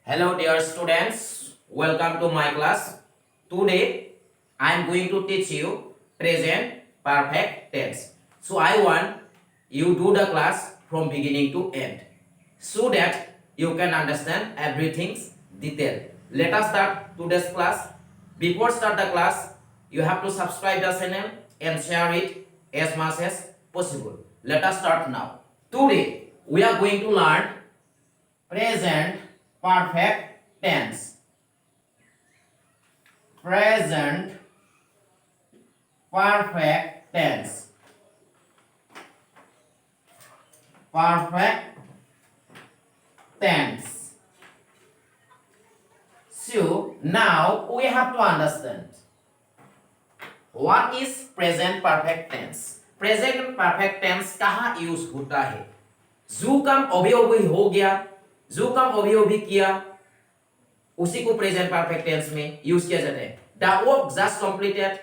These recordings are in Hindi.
Hello dear students, welcome to my class. Today I am going to teach you present perfect tense. So I want you do the class from beginning to end so that you can understand everything's detail. Let us start today's class. Before start the class, you have to subscribe the channel and share it as much as possible. Let us start now. Today we are going to learn present perfect tense. Present perfect tense. Perfect tense. So now we have to understand what is present perfect tense. Present perfect tense कहाँ यूज होता है? जो काम अभी अभी हो गया, जो काम अभी अभी किया, उसी को प्रेजेंट परफेक्ट टेंस में यूज किया जाता है. The work just completed,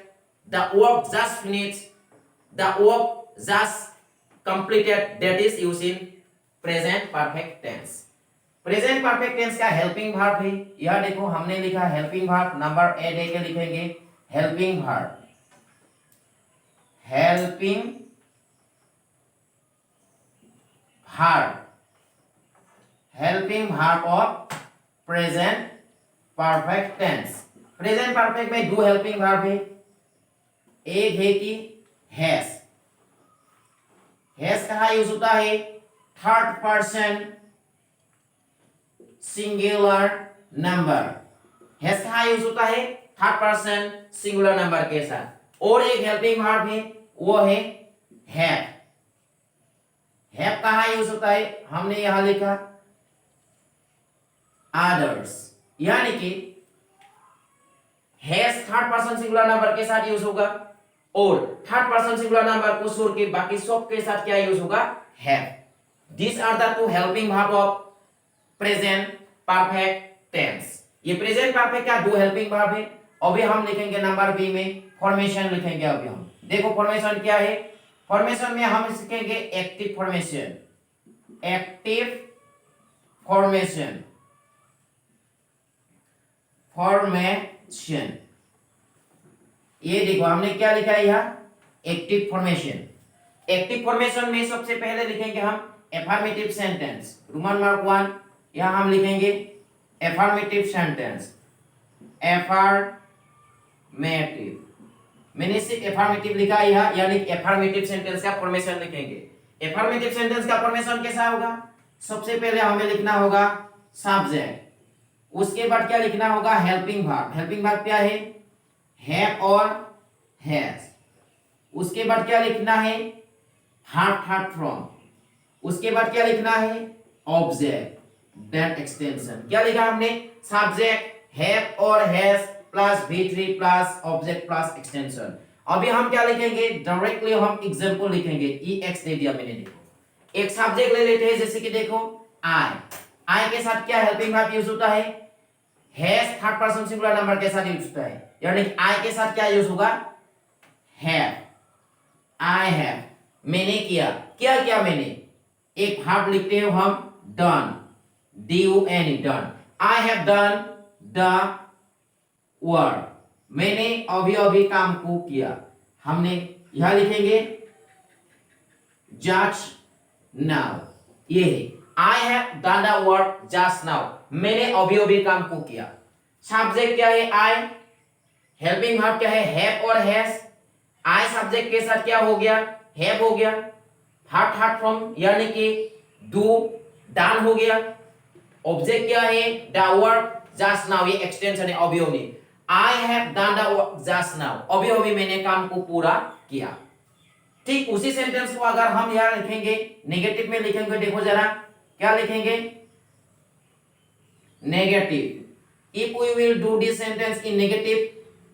the work just finished, the work just completed, that is use in present perfect tense. Present perfect tense का हेल्पिंग वर्ब है. यह देखो हमने लिखा हेल्पिंग वर्ब, नंबर ए दे के लिखेंगे helping verb. Helping verb, helping verb of present perfect tense. Present perfect में दो हेल्पिंग वर्ब है. एक है कि हैज. हैज कहाँ यूज होता है? Third person singular number. Has कहाँ यूज होता है? थर्ड पर्सन सिंगुलर नंबर के साथ. और एक हेल्पिंग वर्ब है, वो है हैव. हैव कहाँ यूज होता है? हमने यहां लिखा अदर्स. यानी कि has third person singular number के साथ यूज होगा और थर्ड पर्सन सिंगुलर नंबर को छोड़ के बाकी सब के साथ क्या यूज होगा? Have. These are the two helping verb of present perfect tense. ये प्रेजेंट परफेक्ट का दो हेल्पिंग वर्ब है. अभी हम लिखेंगे नंबर बी में फॉर्मेशन लिखेंगे. अभी हम देखो फॉर्मेशन क्या है. फॉर्मेशन में हम सीखेंगे active formation. Active formation. Formation ये देखो हमने क्या लिखा है यहाँ? Active formation. एक्टिव फॉर्मेशन में सबसे पहले लिखेंगे हम एफर्मेटिव सेंटेंस. रोमन मार्क 1 यहाँ हम लिखेंगे एफर्मेटिव सेंटेंस. एफर्मेटिव मैंने सिर्फ एफर्मेटिव लिखा है यहाँ, यानी एफर्मेटिव सेंटेंस का फॉर्मेशन लिखेंगे. एफर्मेटिव सेंटेंस का फॉर्मेशन कैसा होगा? सबसे पहले हमें लिखना होगा सब्जेक्ट. उसके बाद क्या लिखना होगा? Helping verb. हेल्पिंग वर्ब क्या है? हैव और हैज. उसके बाद क्या लिखना है? Heart from. उसके बाद क्या लिखना है? Object that extension. क्या लिखा हमने? सब्जेक्ट हैव और has plus V3 plus object plus extension. अभी हम क्या लिखेंगे? डायरेक्टली हम एग्जांपल लिखेंगे. ex दे दिया मैंने. देखो एक सब्जेक्ट ले लेते हैं, जैसे कि देखो आई. आई के साथ क्या हेल्पिंग वर्ब यूज होता है? Has third person singular number के साथ यूज होता है. यानी कि आई के साथ क्या यूज होगा? हैव. आई हैव मैंने किया. क्या किया मैंने? एक वर्ब लिखते हैं हम done. D-U-N done. I have done the work. मैंने अभी अभी काम को किया. हमने यहां लिखेंगे जस्ट नाउ. ये है आई have done the work just now. मैंने अभी अभी काम को किया. सब्जेक्ट क्या है? आई. हेल्पिंग वर्ब क्या है? हैव और हैज. आई सब्जेक्ट के साथ क्या हो गया? हैव हो गया. हार्ट फ्रॉम यानी कि डू डन हो गया. ऑब्जेक्ट क्या है? The work just now. ये एक्सटेंशन है अभी अभी. I have done the work just now. अभी अभी मैंने काम को पूरा किया. ठीक उसी सेंटेंस को अगर हम यहाँ लिखेंगे नेगेटिव में लिखेंगे. देखो जरा क्या लिखेंगे? Negative. If we will do this sentence in negative,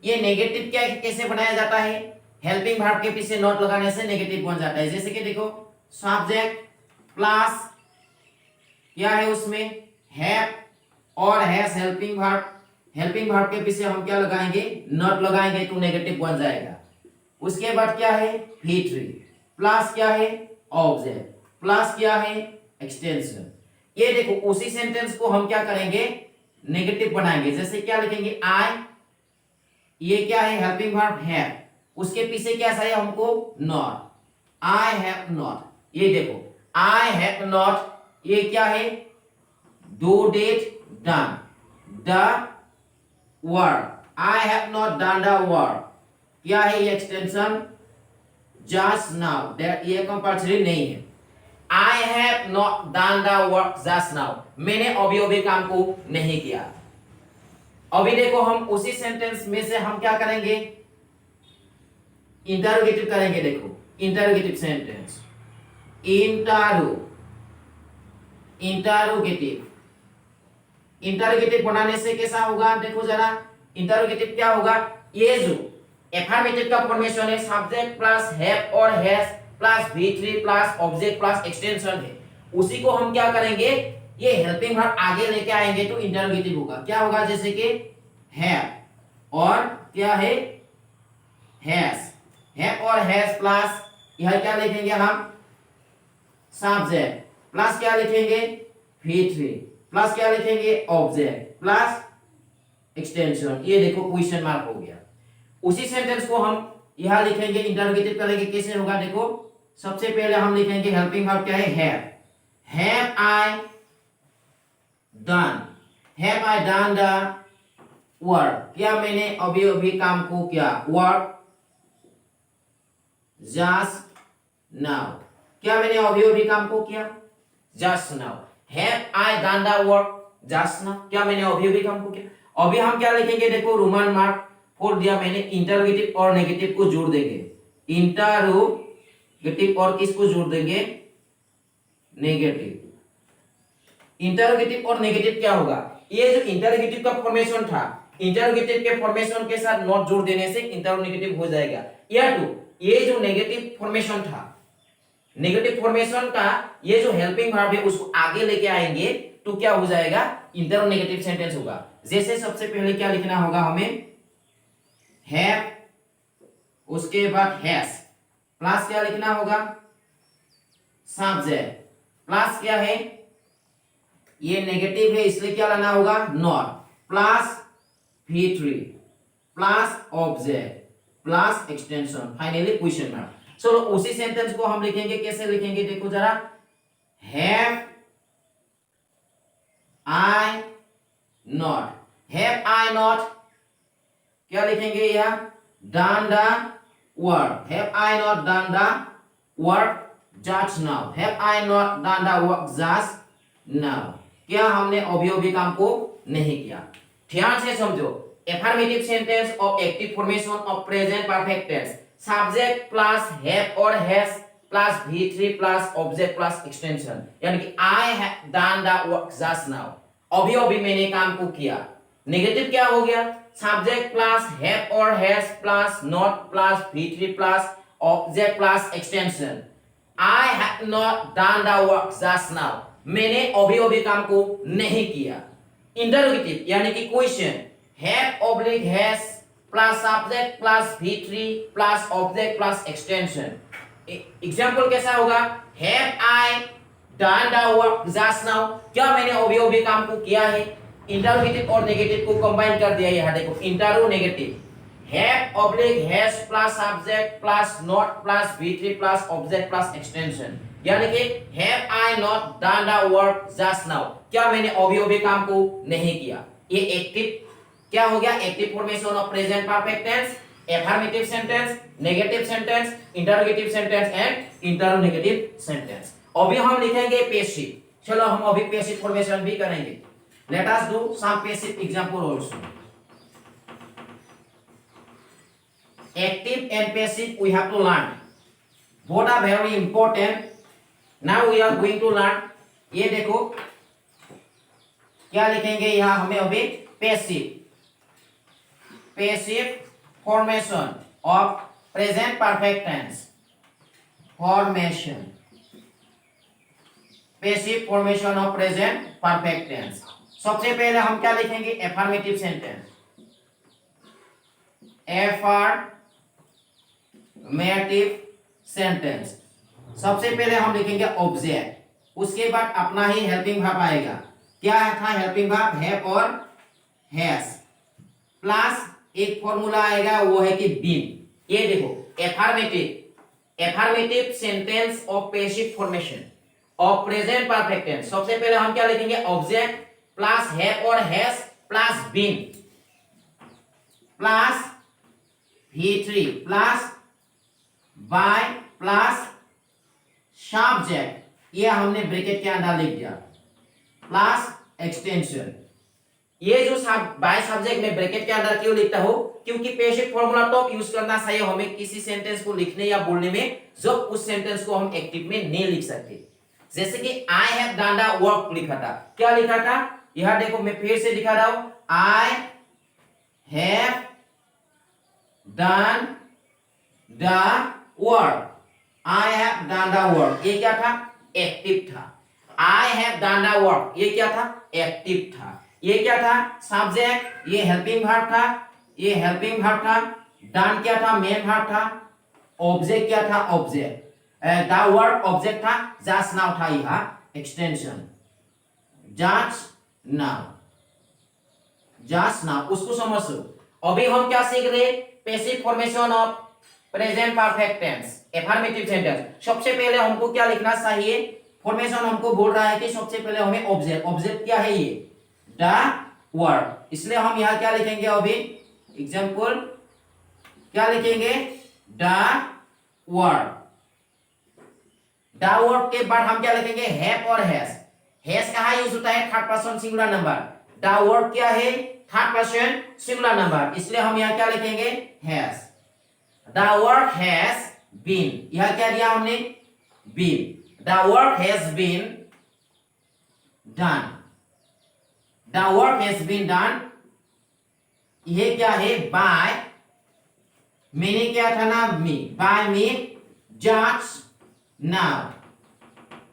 ये नेगेटिव क्या कैसे बनाया जाता है? हेल्पिंग वर्ब के पीछे नॉट लगाने से नेगेटिव बन जाता है. जैसे कि देखो सब्जेक्ट प्लस क्या है उसमें? हैव और has helping verb. Helping verb के पीछे हम क्या लगाएंगे? नॉट लगाएंगे तो नेगेटिव बन जाएगा. उसके बाद क्या है? V3 प्लस क्या है? ऑब्जेक्ट प्लस क्या है? एक्सटेंशन. ये देखो उसी सेंटेंस को हम क्या करेंगे? नेगेटिव बनाएंगे। जैसे क्या लिखेंगे, आई, ये क्या है, हेल्पिंग वर्ब हैव, उसके पीछे क्या चाहिए हमको, नॉट, आई हैव नॉट। ये देखो, आई हैव नॉट, ये क्या है, do did done, the verb, I have not done the verb, क्या है ये एक्सटेंशन, जस्ट नाउ, ये कंपल्सरी नहीं है। I have not done the work just now, मैंने अभी अभी काम को नहीं किया। अभी देखो हम उसी सेंटेंस में से हम क्या करेंगे, इंटरोगेटिव करेंगे। देखो इंटरोगेटिव सेंटेंस, इंटरोगेटिव बनाने से कैसा होगा, देखो जरा, इंटरोगेटिव क्या होगा, ये जो एफर्मेटिव का फॉर्मेशन है, सब्जेक्ट प्लस हैव और has plus V3 plus object plus extension है, उसी को हम क्या करेंगे, ये हेल्पिंग वर्ब आगे लेके आएंगे तो इंटरोगेटिव होगा। क्या होगा, जैसे कि हैव और क्या है, हैज, हैव और हैज प्लस यह क्या लिखेंगे हम, सब्जेक्ट प्लस क्या लिखेंगे, V3 प्लस क्या लिखेंगे, ऑब्जेक्ट प्लस एक्सटेंशन। ये देखो क्वेश्चन मार्क हो गया। उसी सेंटेंस को हम यहां लिखेंगे, इंटरोगेटिव करेंगे, कैसे होगा, देखो सबसे पहले हम लिखेंगे हेल्पिंग वर्ब क्या है, have I done, have I done the work, क्या मैंने अभी अभी काम को किया, वर्क जस्ट नाउ, क्या मैंने अभी अभी काम को किया, just now, have I done the work just now, क्या मैंने अभी अभी काम को किया। अभी हम क्या लिखेंगे, देखो रोमन मार्क फोर दिया मैंने, इंटरोगेटिव और नेगेटिव को जोड़ देंगे, इंटरोगेटिव और किसको जोड़ देंगे, नेगेटिव। इंटरोगेटिव और नेगेटिव क्या होगा, ये जो इंटरोगेटिव का फॉर्मेशन था, इंटरोगेटिव के फॉर्मेशन के साथ नॉट जोड़ देने से इंटरोनेगेटिव हो जाएगा। या टू, ये जो नेगेटिव फॉर्मेशन था, नेगेटिव फॉर्मेशन का ये जो हेल्पिंग वर्ब है उसको आगे लेके आएंगे तो क्या हो जाएगा, इंटरोनेगेटिव सेंटेंस होगा। जैसे सबसे पहले क्या लिखना होगा हमें, हैव, उसके बाद हैज प्लस क्या लिखना होगा, सब्जेक्ट प्लस क्या है, ये नेगेटिव है इसलिए क्या लाना होगा, not, plus V3 plus object plus extension, finally question mark. चलो उसी सेंटेंस को हम लिखेंगे, कैसे लिखेंगे देखो जरा, have I not, have I not क्या लिखेंगे यह, done the work, have I not done the work just now, have I not done the work just now, क्या हमने अभी अभी काम को नहीं किया। ध्यान से समझो, affirmative sentence of active formation of present perfect tense, subject plus have और has plus V3 plus object plus extension, यानी कि I have done the work just now, अभी अभी मैंने काम को किया। नेगेटिव क्या हो गया, सब्जेक्ट प्लस हैव और has plus not plus V3 plus object plus extension, I have not done the work just now, मैंने अभी अभी काम को नहीं किया। इंटरोगेटिव यानी कि question, have oblique has plus subject plus V3 plus object plus extension. Example कैसा होगा, have I done the work just now, क्या मैंने अभी अभी काम को किया है। इंटरोगेटिव और नेगेटिव को कंबाइन कर दिया, यहां देखो interronegative, have oblique has plus subject plus not plus V3 plus object plus extension, यानी कि have I not done the work just now, क्या मैंने अभी अभी काम को नहीं किया। ये एक्टिव क्या हो गया, active formation of present perfect tense, affirmative sentence, negative sentence, interrogative sentence and interronegative sentence. अभी हम लिखेंगे पैसिव, चलो हम अभी पैसिव फॉर्मेशन भी करेंगे। Let us do some passive example also. Active and passive we have to learn, both are very important. Now we are going to learn, ये देखो क्या लिखेंगे यहाँ हमें अभी, passive, passive formation of present perfect tense, formation, passive formation of present perfect tense. सबसे पहले हम क्या लिखेंगे, एफर्मेटिव सेंटेंस, एफर्मेटिव सेंटेंस। सबसे पहले हम लिखेंगे ऑब्जेक्ट, उसके बाद अपना ही हेल्पिंग वर्ब आएगा। क्या था हेल्पिंग वर्ब, हैव और हैज प्लस एक फॉर्मूला आएगा वो है कि बीन। ये देखो affirmative sentence of passive formation of present perfect tense. सबसे पहले हम क्या लिखेंगे, ऑब्जेक्ट प्लस हैव और has plus been plus V3 plus by plus subject, ये हमने ब्रैकेट के अंदर लिख दिया, प्लस एक्सटेंशन। ये जो बाय सब्जेक्ट में ब्रैकेट के अंदर क्यों लिखता हूं, क्योंकि पैसिव फॉर्मूला तो यूज करना चाहिए हमें किसी सेंटेंस को लिखने या बोलने में जब उस सेंटेंस को हम एक्टिव में नहीं लिख सकते। जैसे कि I have done the work लिखा था, क्या लिखा था, यहां देखो मैं फिर से दिखा रहा हूं, आई have done the work, I have done the work, ये क्या था, एक्टिव था। आई हैव डन द वर्क, ये क्या था, एक्टिव था। ये क्या था, सब्जेक्ट, ये हेल्पिंग वर्ब था, ये हेल्पिंग वर्ब था। डन क्या था, मेन वर्ब था। ऑब्जेक्ट क्या था, ऑब्जेक्ट, द वर्क ऑब्जेक्ट था। जस्ट नाउ था यहां extension, just now, just now, उसको समझ लो। अभी हम क्या सीख रहे, passive formation of present perfect tense, affirmative sentence. सबसे पहले हमको क्या लिखना चाहिए, फॉर्मेशन हमको बोल रहा है कि सबसे पहले हमें ऑब्जेक्ट, ऑब्जेक्ट क्या है, ये द वर्ड, इसलिए हम यहां क्या लिखेंगे, अभी एग्जांपल क्या लिखेंगे, द वर्ड। द वर्ड के बाद हम क्या लिखेंगे, हैव और हैज। हैज कहां यूज होता है, third person singular number. The word क्या है, थर्ड पर्सन सिंगुलर नंबर, इसलिए हम यहां क्या लिखेंगे, has. The work has been, यहां क्या दिया हमने, been. The work has been done, the work has been done. ये क्या है, बाय, मैंने क्या था ना, me, by me just now,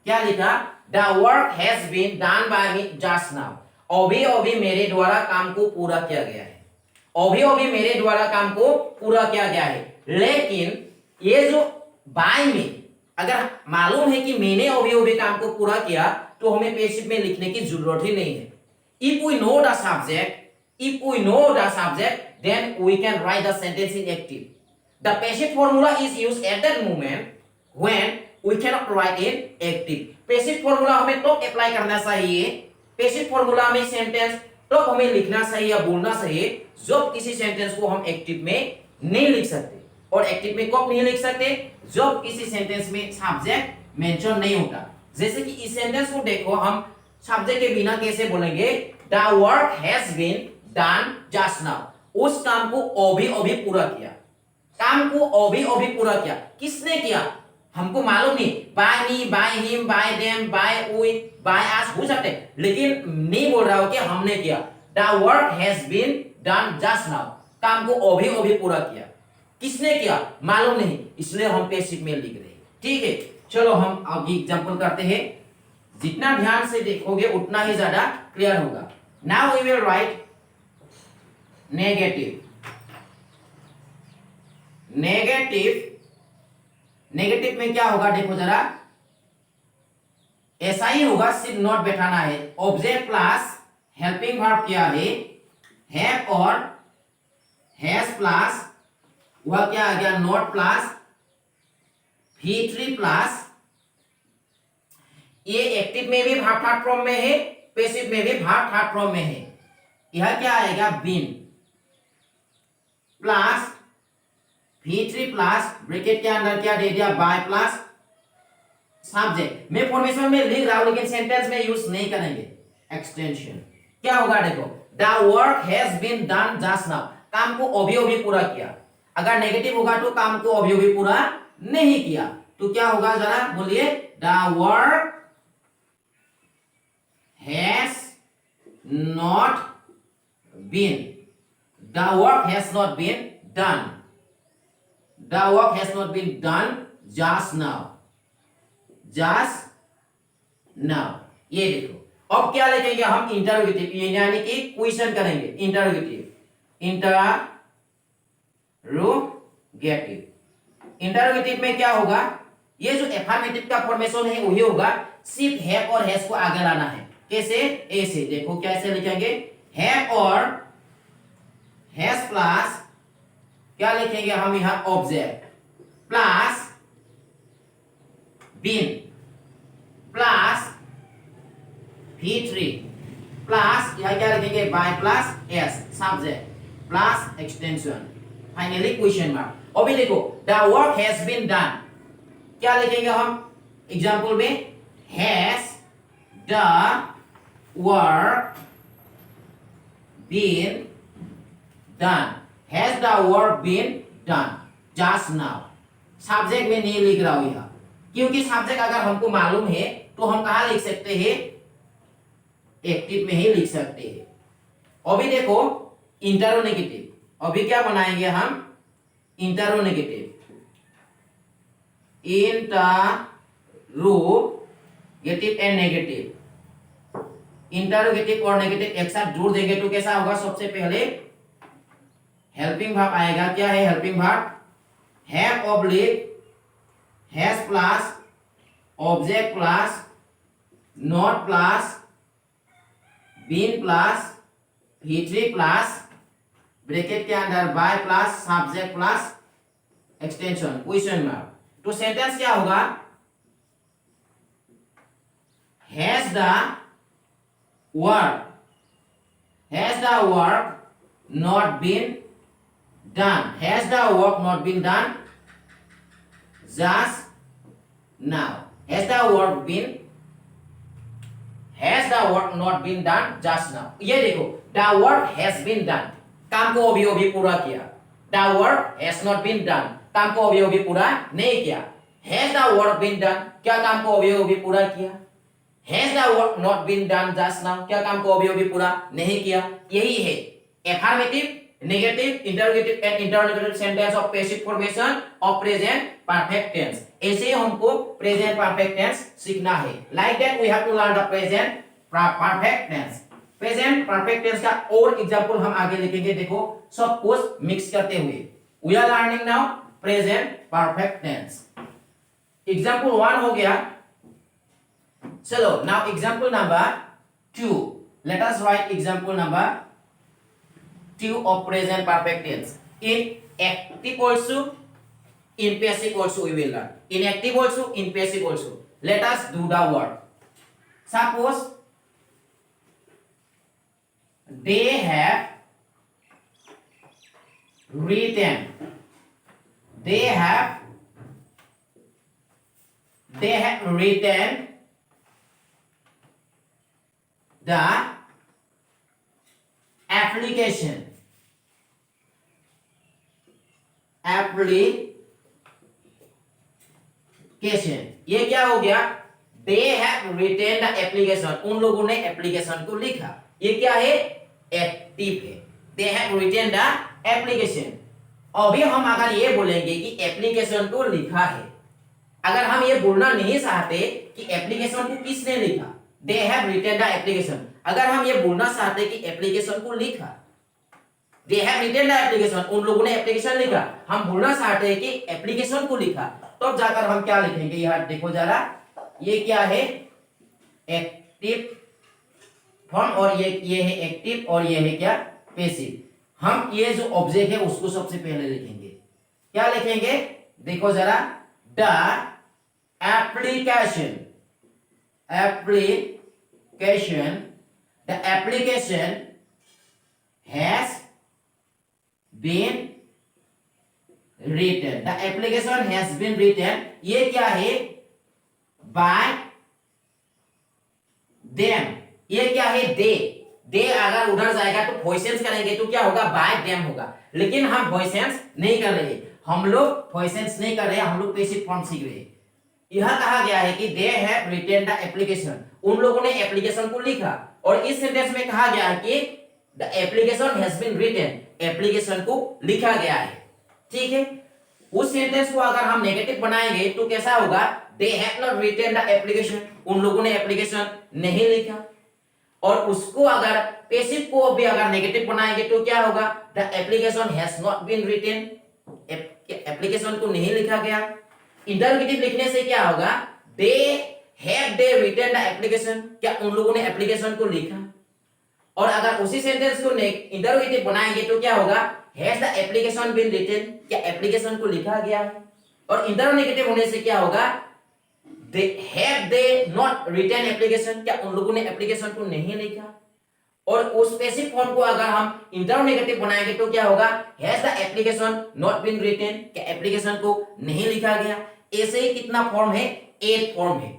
क्या लिखा, the work has been done by me just now. अभी अभी मेरे द्वारा काम को पूरा किया गया है, अभी अभी मेरे द्वारा काम को पूरा किया गया है। लेकिन ये जो बाय में, अगर मालूम है कि मैंने अभी अभी काम को पूरा किया, तो हमें पैसिव में लिखने की जरूरत ही नहीं है। If we know the subject, then we can write the sentence in active. The passive formula is used at that moment when we cannot write in active. Passive formula हमें तो अप्लाई करना चाहिए, passive formula में सेंटेंस तो हमें लिखना चाहिए या बोलना चाहिए जब किसी सेंटेंस को हम एक्टिव में नहीं लिख सकते। और एक्टिव में कब नहीं लिख सकते, जब किसी सेंटेंस में सब्जेक्ट मेंशन नहीं होता। जैसे कि इस सेंटेंस को देखो, हम सब्जेक्ट के बिना कैसे बोलेंगे, the work has been done just now, उस काम को अभी अभी पूरा किया, काम को अभी अभी पूरा किया। किसने किया, हमको मालूम नहीं, by me, by him, by them, by we, by us हो सकते, लेकिन नहीं बोल रहा हो कि हमने किया। The work has been done just now, काम को अभी अभी पूरा किया। किसने किया मालूम नहीं, इसलिए हम पैसिव में लिख रहे हैं। ठीक है, चलो हम आगे एग्जांपल करते हैं। जितना ध्यान से देखोगे उतना ही ज्यादा क्लियर होगा। Now we will write negative. Negative में क्या होगा, देखो जरा, ऐसा ही होगा, सिर्फ नॉट बैठाना है। ऑब्जेक्ट प्लस हेल्पिंग वर्ब क्या है, हैव और हैज प्लस वह क्या आ गया, नॉट प्लस V3 प्लस, ये एक्टिव में भी वर्ब थर्ड फॉर्म में है, पैसिव में भी वर्ब थर्ड फॉर्म में है। यह क्या आएगा, been plus V3 plus bracket के अंदर क्या दे दिया, बाय प्लस सब्जेक्ट। मैं फॉर्मेशन में लिख रहा हूं लेकिन सेंटेंस में यूज नहीं करेंगे, एक्सटेंशन। क्या होगा देखो, the work has been done just now, काम को अभी अभी पूरा किया। अगर नेगेटिव होगा तो काम को अभी अभी पूरा नहीं किया, तो क्या होगा जरा बोलिए, the work has not been, the work has not been done, the work has not been done just now, just now. ये देखो, अब क्या लिखेंगे हम, इंटरोगेटिव, यानी कि क्वेश्चन करेंगे, इंटरोगेटिव। इंटरोगेटिव में क्या होगा, ये जो एफर्मेटिव का फॉर्मेशन है वही होगा, सिर्फ हैव और हैज को आगे लाना है। कैसे, ऐसे देखो कैसे लिखेंगे, हैव और हैज प्लस क्या लिखेंगे हम यहां object plus been plus V3 plus यहां क्या लिखेंगे by plus S subject plus extension finally question mark. अभी देखो the work has been done क्या लिखेंगे हम एग्जांपल में has the work been done has the work been done just now subject में नहीं लिख रहा हूं यहां क्योंकि सब्जेक्ट अगर हमको मालूम है तो हम कहां लिख सकते हैं एक्टिव में ही लिख सकते हैं। अभी देखो इंटरोनेगेटिव अभी क्या बनाएंगे हम इंटरोनेगेटिव इंटरोगेटिव एंड नेगेटिव इंटरोगेटिव और नेगेटिव एक साथ जोड़ देंगे तो कैसा होगा सबसे पहले हेल्पिंग वर्ब आएगा। क्या है helping verb have oblique has plus object plus not plus been plus V3 plus bracket के अंदर by plus subject plus extension question mark. तो सेंटेंस क्या होगा has the work not been done has the work not been done just now has the work not been done just now. ये देखो the work has been done काम को अभी अभी पूरा किया the work has not been done काम को अभी अभी पूरा नहीं किया has the work been done क्या काम को अभी अभी पूरा किया has the work not been done just now क्या काम को अभी अभी पूरा नहीं किया। यही है affirmative negative interrogative and interrogative sentence of passive formation of present perfect tense. ऐसे हमको प्रेजेंट परफेक्ट टेंस सीखना है। Like that we have to learn the present perfect tense. Present perfect tense का और एग्जांपल हम आगे लिखेंगे। देखो सब कुछ मिक्स करते हुए we are learning now present perfect tense. Example 1 हो गया। चलो now example number 2 let us write example number 2 of present perfect tense. In active also, in passive also we will learn. In active also, in passive also. Let us do the work. Suppose they have written. They have written the application ये क्या हो गया they have written the application उन लोगों ने एप्लीकेशन को लिखा। ये क्या है एक्टिव है they have written the application। अभी हम अगर ये बोलेंगे कि एप्लीकेशन को लिखा है अगर हम ये बोलना नहीं चाहते कि एप्लीकेशन को किसने लिखा they have written the application अगर हम ये बोलना चाहते कि एप्लीकेशन को लिखा they have written the application उन लोगों ने एप्लीकेशन लिखा हम बोलना चाहते हैं कि एप्लीकेशन को लिखा तो जाकर हम क्या लिखेंगे यार देखो जरा ये क्या है एक्टिव फॉर्म और ये है एक्टिव और ये है क्या पैसिव। हम ये जो ऑब्जेक्ट है उसको सबसे पहले लिखेंगे। क्या लिखेंगे देखो जरा the application the application has been written the application has been written ये क्या है by them ये क्या है they अगर उधर जाएगा तो वॉइसेंस करेंगे तो क्या होगा by them होगा लेकिन हम वॉइसेंस नहीं कर रहे हम लोग वॉइसेंस नहीं कर रहे हम लोग पैसिव फॉर्म सीख रहे। यहां कहा गया है कि they have written the application उन लोगों ने एप्लीकेशन को लिखा और इस सेंटेंस में कहा गया है कि the application has been written application को लिखा गया है। ठीक है उस सेंटेंस को अगर हम नेगेटिव बनाएंगे तो कैसा होगा they have not written the application उन लोगों ने एप्लीकेशन नहीं लिखा और उसको अगर पैसिव को भी अगर नेगेटिव बनाएंगे तो क्या होगा the application has not been written application को नहीं लिखा गया। इंटरोगेटिव लिखने से क्या होगा they written the application क्या उन लोगों ने एप्लीकेशन को लिखा और अगर उसी सेंटेंस को इंटरोगेटिव बनाएंगे तो क्या होगा, has the application been written, क्या एप्लीकेशन को लिखा गया है। और इंटरोगेटिव होने से क्या होगा, दे नॉट रिटन एप्लीकेशन, क्या उन लोगों ने एप्लीकेशन को नहीं लिखा। और उस पैसिव फॉर्म को अगर हम इंटरोगेटिव बनाएंगे तो क्या होगा, has the application not been written, क्या एप्लीकेशन को नहीं लिखा गया। ऐसे ही कितना फॉर्म है, 8 फॉर्म है।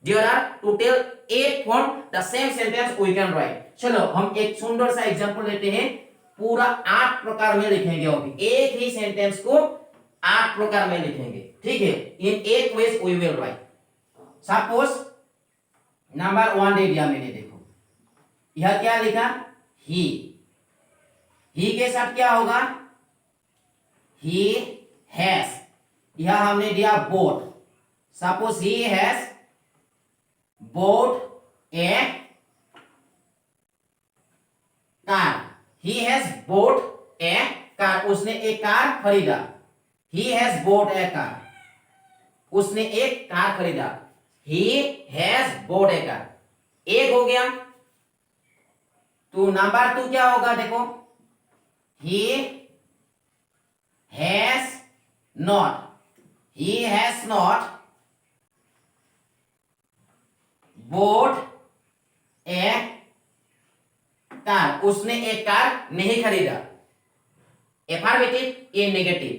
There are total 8 form the same sentence we can write. चलो हम एक सुंदर सा एग्जांपल लेते हैं, पूरा 8 प्रकार में लिखेंगे। अभी एक ही सेंटेंस को 8 प्रकार में लिखेंगे, ठीक है। In 8 ways we will write. Suppose number 1 दे दिया मैंने, देखो यह क्या लिखा, ही के साथ क्या होगा, ही हैज, यह हमने दिया boat. Suppose he has bought a car, he has bought a car, उसने एक कार खरीदा। ही हैज बोट ए कार, उसने एक कार खरीदा। ही हैज बोट ए कार, एक हो गया। तो नंबर 2 क्या होगा, देखो he has not, he has not bought a car, उसने एक कार नहीं खरीदा। एफर्मेटिव, ये नेगेटिव।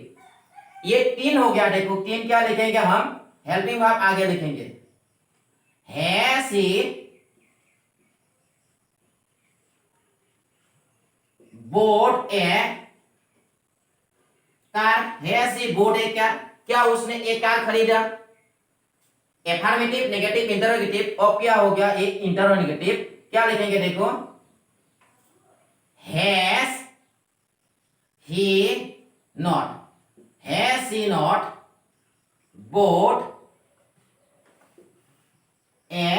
ये 3 हो गया। देखो 3 क्या लिखेंगे हम, हेल्पिंग वर्ब आगे लिखेंगे, has he bought a car, has he bought a car, क्या उसने एक कार खरीदा। Affirmative, negative, interrogative. और क्या हो गया, एक इंटरोगेटिव, क्या लिखेंगे, देखो has he not, has he not bought a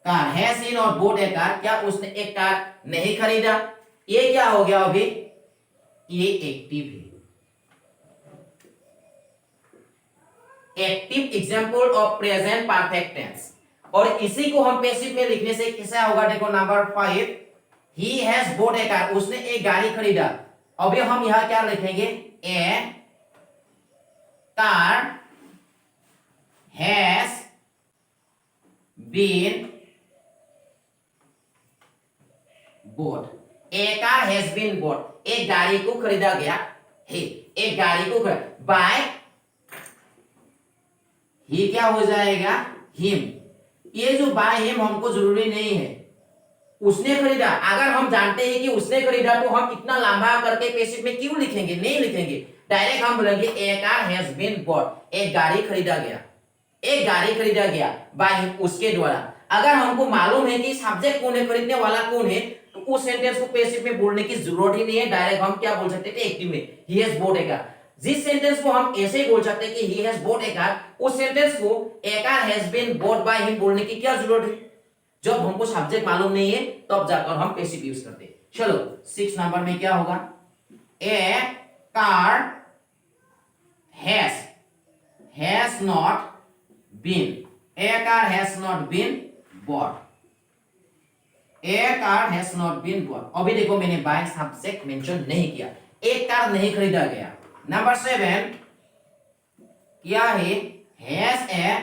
car, has he not bought a car, क्या उसने एक कार नहीं खरीदा। ये क्या हो गया, अभी ये एक्टिव है। Active example of present perfect tense. और इसी को हम पैसिव में लिखने से कैसा होगा, देखो number 5, he has bought a car, उसने एक गाड़ी खरीदा। अभी हम यहां क्या लिखेंगे, a car has been bought, a car has been bought, एक गाड़ी को खरीदा गया है। एक गाड़ी को बाय, ही क्या हो जाएगा, हिम। ये जो बाय हिम हमको जरूरी नहीं है, उसने खरीदा। अगर हम जानते हैं कि उसने खरीदा तो हम इतना लंबा करके पैसिव में क्यों लिखेंगे, नहीं लिखेंगे। डायरेक्ट हम बोलेंगे ए कार हैज बीन बॉट, एक गाड़ी खरीदा गया, एक गाड़ी खरीदा गया बाय हिम, उसके द्वारा। अगर हमको मालूम है कि सब्जेक्ट कौन है, खरीदने वाला कौन है, तो उस सेंटेंस को पैसिव में बोलने की जरूरत ही नहीं है। डायरेक्ट हम क्या बोल सकते थे, एक्टिव में, he has bought a car. जिस सेंटेंस को हम ऐसे ही बोल सकते हैं कि he has bought a car, उस सेंटेंस को a car has been bought by him बोलने की क्या जरूरत है। जब हमको सब्जेक्ट मालूम नहीं है तब जाकर हम पैसिव यूज करते हैं। चलो 6 नंबर में क्या होगा, a car has not been, a car has not been bought, a car has not been bought. अभी देखो मैंने बाय सब्जेक्ट मेंशन नहीं किया, एक कार नहीं खरीदा गया। नंबर 7 क्या है, has a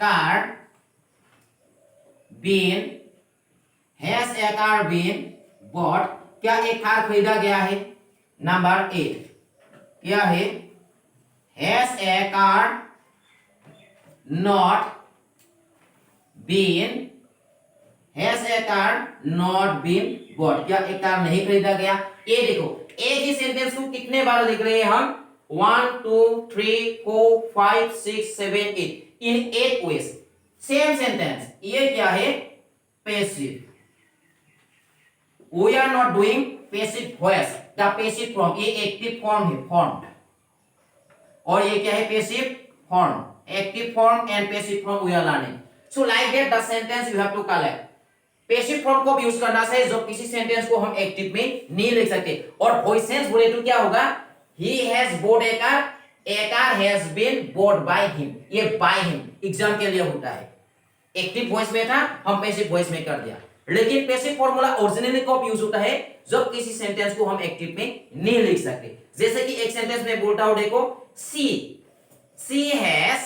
car been, has a car been bought, क्या एक कार खरीदा गया है। नंबर 8 क्या है, has a car not been, has a car not been bought, क्या एक कार नहीं खरीदा गया। ये देखो एक ही सेंटेंस को कितने बार लिख रहे हैं हम, 1 2 3 4 5 6 7 8, इन 8 वेज सेम सेंटेंस। ये क्या है, passive. We are not doing passive voice, the passive form, ये एक्टिव फॉर्म है, फॉर्म। और ये क्या है, passive form, active form and passive form we are learning. So like that the sentence you have to collect. Passive form को यूज करना से जो किसी सेंटेंस को हम एक्टिव में नहीं लिख सकते। और वॉइस सेंस बोले तो क्या होगा, he has bought a car has been bought by him, ये बाय हिम एग्जाम के लिए होता है। एक्टिव वॉइस में था, हम पैसिव वॉइस में कर दिया। लेकिन पैसिव फॉर्मूला ओरिजिनली कब यूज होता है, जब किसी सेंटेंस को हम एक्टिव में नहीं लिख सकते। जैसे कि एक सेंटेंस में बोलता हूं, देखो सी हैज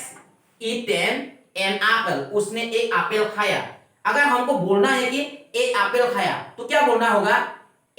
ईटेन एन एप्पल, उसने एक एप्पल खाया। अगर हमको बोलना है कि एक एप्पल खाया तो क्या बोलना होगा,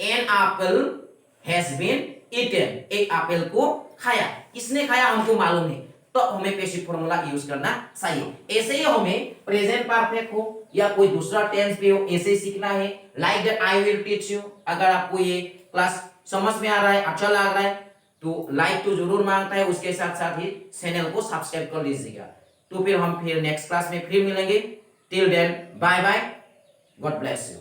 an apple has been eaten, एक एप्पल को खाया। किसने खाया हमको मालूम है, तो हमें पैसिव फॉर्मूला यूज करना चाहिए। ऐसे ही हमें प्रेजेंट परफेक्ट हो या कोई दूसरा टेंस भी हो, ऐसे ही सीखना है। Like that I will teach you. अगर आपको ये क्लास समझ में आ रहा है, अच्छा लग रहा है, तो लाइक तो जरूर मांगता है, उसके साथ साथ ही चैनल को सब्सक्राइब कर लीजिएगा। तो फिर हम नेक्स्ट क्लास में फिर मिलेंगे। Till then bye bye, God bless you.